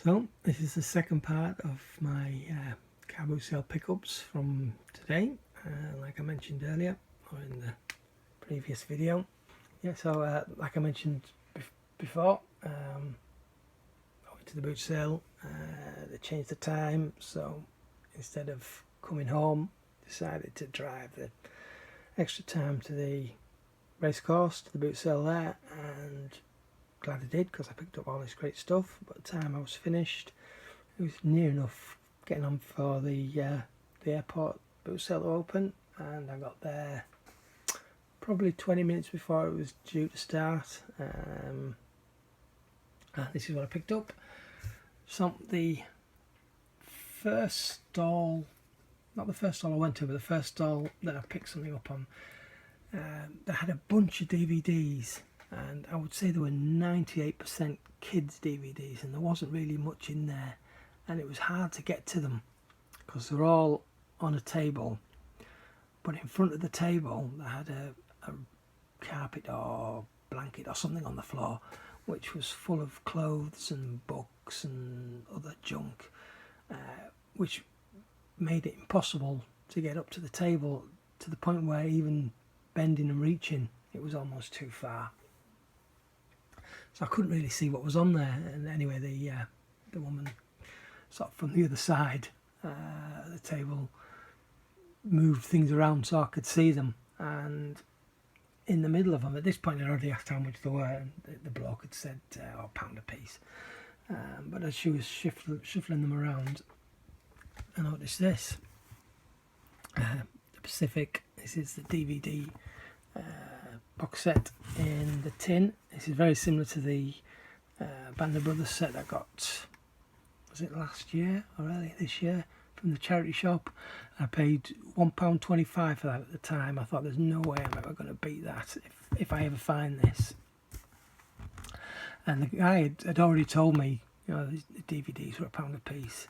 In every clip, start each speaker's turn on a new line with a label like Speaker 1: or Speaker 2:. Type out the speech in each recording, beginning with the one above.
Speaker 1: So this is the second part of my Carboot Sale pickups from today, like I mentioned earlier or in the previous video. Yeah, so like I mentioned before, I went to the boot sale. They changed the time, so instead of coming home, decided to drive the extra time to the racecourse, to the boot sale there, and glad I did, because I picked up all this great stuff. By the time I was finished, it was near enough getting on for the airport boot sale to open, and I got there probably 20 minutes before it was due to start. And this is what I picked up. So the first stall, not the first stall I went to, but the first stall that I picked something up on, they had a bunch of DVDs, and I would say there were 98% kids DVDs, and there wasn't really much in there, and it was hard to get to them because they're all on a table, but in front of the table they had a carpet or blanket or something on the floor which was full of clothes and books and other junk, which made it impossible to get up to the table, to the point where even bending and reaching, it was almost too far. So I couldn't really see what was on there. And anyway, the woman sort of from the other side of the table moved things around so I could see them, and in the middle of them, at this point I'd already asked how much they were, and the bloke had said £1 a piece, but as she was shuffling them around, I noticed this. The Pacific, this is the DVD box set in the tin. This is very similar to the Band of Brothers set I got, was it last year or early this year, from the charity shop. I paid £1.25 for that at the time. I thought there's no way I'm ever going to beat that if I ever find this. And the guy had already told me, you know, the DVDs were £1 a piece.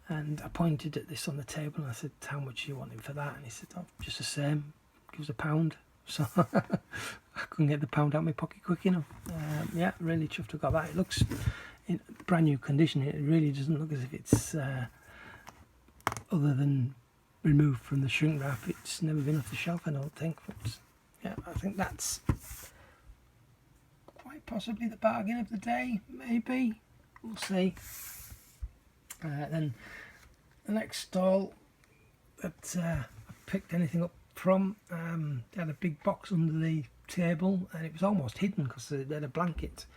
Speaker 1: And I pointed at this on the table and I said, how much are you wanting for that? And he said, oh, just the same, give us £1. So I couldn't get the £1 out of my pocket quick enough. Yeah, really chuffed I got that. It looks in brand new condition. It really doesn't look as if it's other than removed from the shrink wrap, it's never been off the shelf, I don't think. But yeah, I think that's quite possibly the bargain of the day, maybe, we'll see. Then the next stall that I picked anything up from, they had a big box under the table, and it was almost hidden because they had a blanket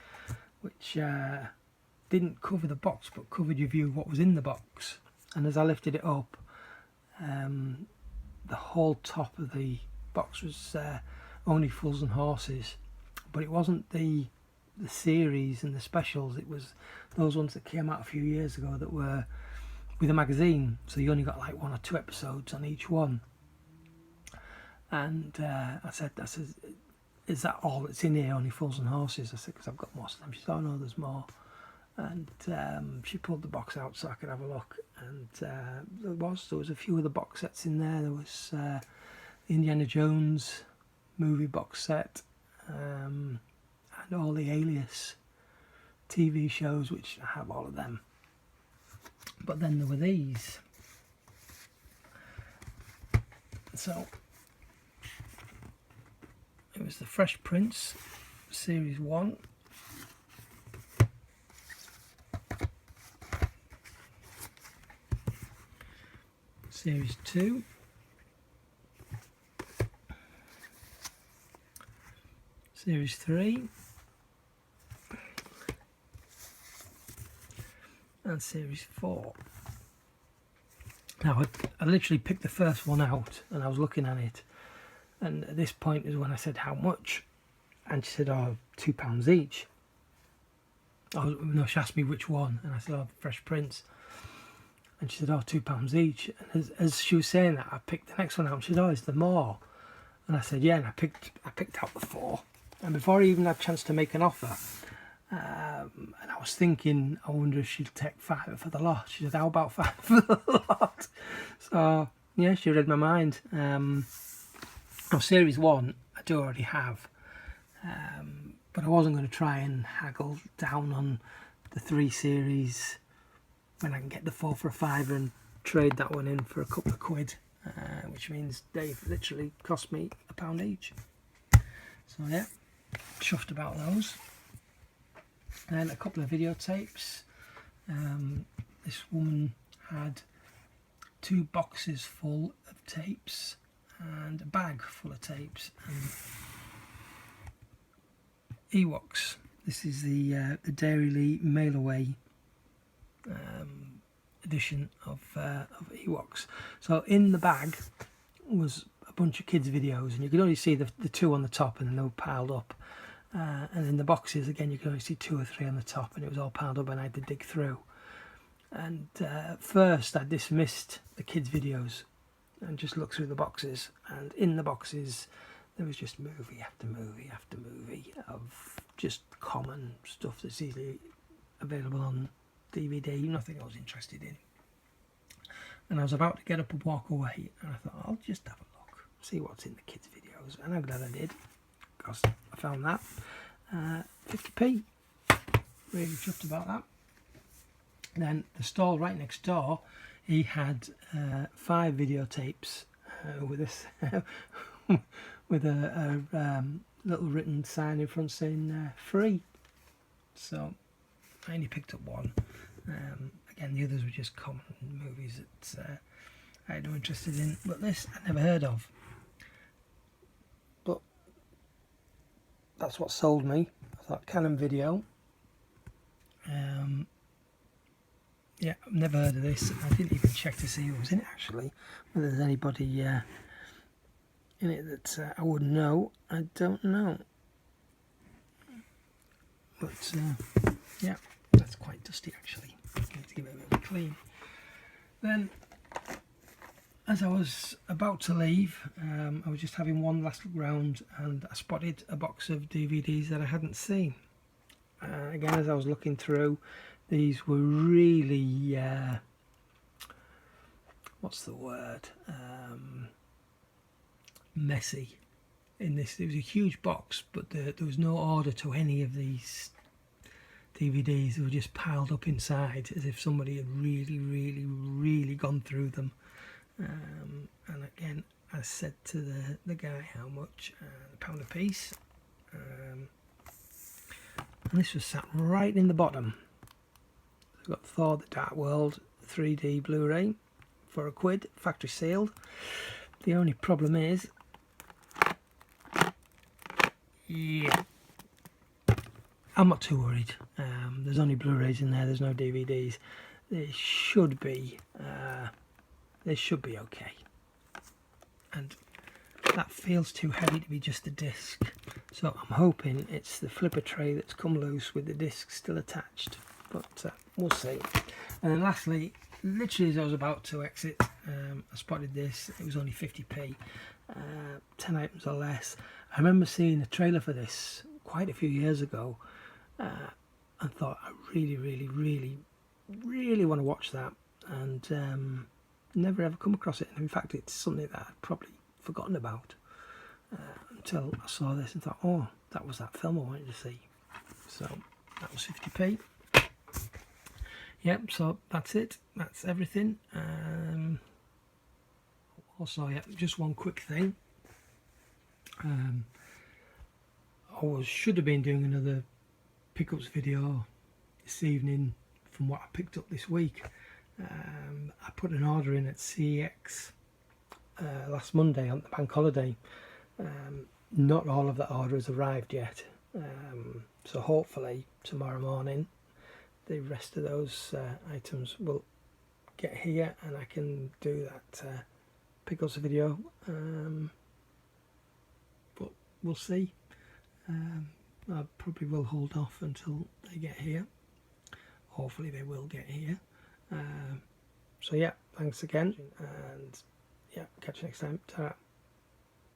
Speaker 1: which didn't cover the box but covered your view of what was in the box. And as I lifted it up, the whole top of the box was only Fools and Horses, but it wasn't the series and the specials. It was those ones that came out a few years ago that were with a magazine, so you only got like 1 or 2 episodes on each one. And I said, is that all that's in here, only Fools and Horses? I said, because I've got most of them. She said, oh no, there's more. And she pulled the box out so I could have a look, and there was a few of the box sets in there. There was the Indiana Jones movie box set, and all the Alias TV shows, which I have all of them. But then there were these. So it was the Fresh Prince Series 1. Series 2, Series 3, and Series 4. Now I literally picked the first one out and I was looking at it, and at this point is when I said how much, and she said, oh, £2 each. Oh no, she asked me which one, and I said, oh, Fresh Prince. And she said, oh, £2 each. And as she was saying that, I picked the next one out, and she said, oh, is there more? And I said, yeah, and I picked out the 4. And before I even had a chance to make an offer, and I was thinking, I wonder if she'd take 5 for the lot. She said, how about 5 for the lot? So yeah, she read my mind. Series 1 I do already have, but I wasn't going to try and haggle down on the 3 series when I can get the 4 for a £5 and trade that one in for a couple of quid, which means they've literally cost me £1 each. So yeah, chuffed about those. And a couple of videotapes. This woman had 2 boxes full of tapes and a bag full of tapes and Ewoks. This is the Dairy Mail Away edition of Ewoks. So in the bag was a bunch of kids' videos, and you could only see the 2 on the top, and they were piled up. And in the boxes, again, you could only see 2 or 3 on the top, and it was all piled up, and I had to dig through. And first, I dismissed the kids' videos and just looked through the boxes. And in the boxes, there was just movie after movie after movie of just common stuff that's easily available on DVD, nothing I was interested in. And I was about to get up and walk away, and I thought, I'll just have a look, see what's in the kids' videos. And I'm glad I did, because I found that. 50p. Really chuffed about that. Then the stall right next door, he had 5 videotapes with this with a little written sign in front saying free. So I only picked up one. Again, the others were just common movies that I had no interest in, but this I never heard of. But that's what sold me. I thought Canon Video. Yeah, I've never heard of this. I didn't even check to see who was in it actually, whether there's anybody in it that I would know. I don't know. But yeah, that's quite dusty actually. I need to give it a bit of a clean. Then, as I was about to leave, I was just having one last look round, and I spotted a box of DVDs that I hadn't seen. Again, as I was looking through, these were really, what's the word, messy. In this, there was a huge box, but there was no order to any of these DVDs. They were just piled up inside as if somebody had really gone through them. And again, I said to the guy how much, £1 a piece. And this was sat right in the bottom. We've got Thor: The Dark World 3D Blu-ray for a quid, factory sealed. The only problem is, yeah, I'm not too worried. There's only Blu-rays in there. There's no DVDs. They should be okay. And that feels too heavy to be just a disc. So I'm hoping it's the flipper tray that's come loose with the disc still attached. But we'll see. And then lastly, literally as I was about to exit, I spotted this. It was only 50p, 10 items or less. I remember seeing a trailer for this quite a few years ago, and thought I really want to watch that, and never ever come across it. And in fact, it's something that I'd probably forgotten about until I saw this and thought, oh, that was that film I wanted to see. So that was 50p. Yep, so that's it. That's everything. Also, yeah, just one quick thing. I should have been doing another pickups video this evening from what I picked up this week. I put an order in at CEX last Monday on the bank holiday. Not all of that order has arrived yet, so hopefully tomorrow morning the rest of those items will get here and I can do that pickups video, but we'll see. I probably will hold off until they get here. Hopefully they will get here. So yeah, thanks again, and yeah, catch you next time. Ta-ra.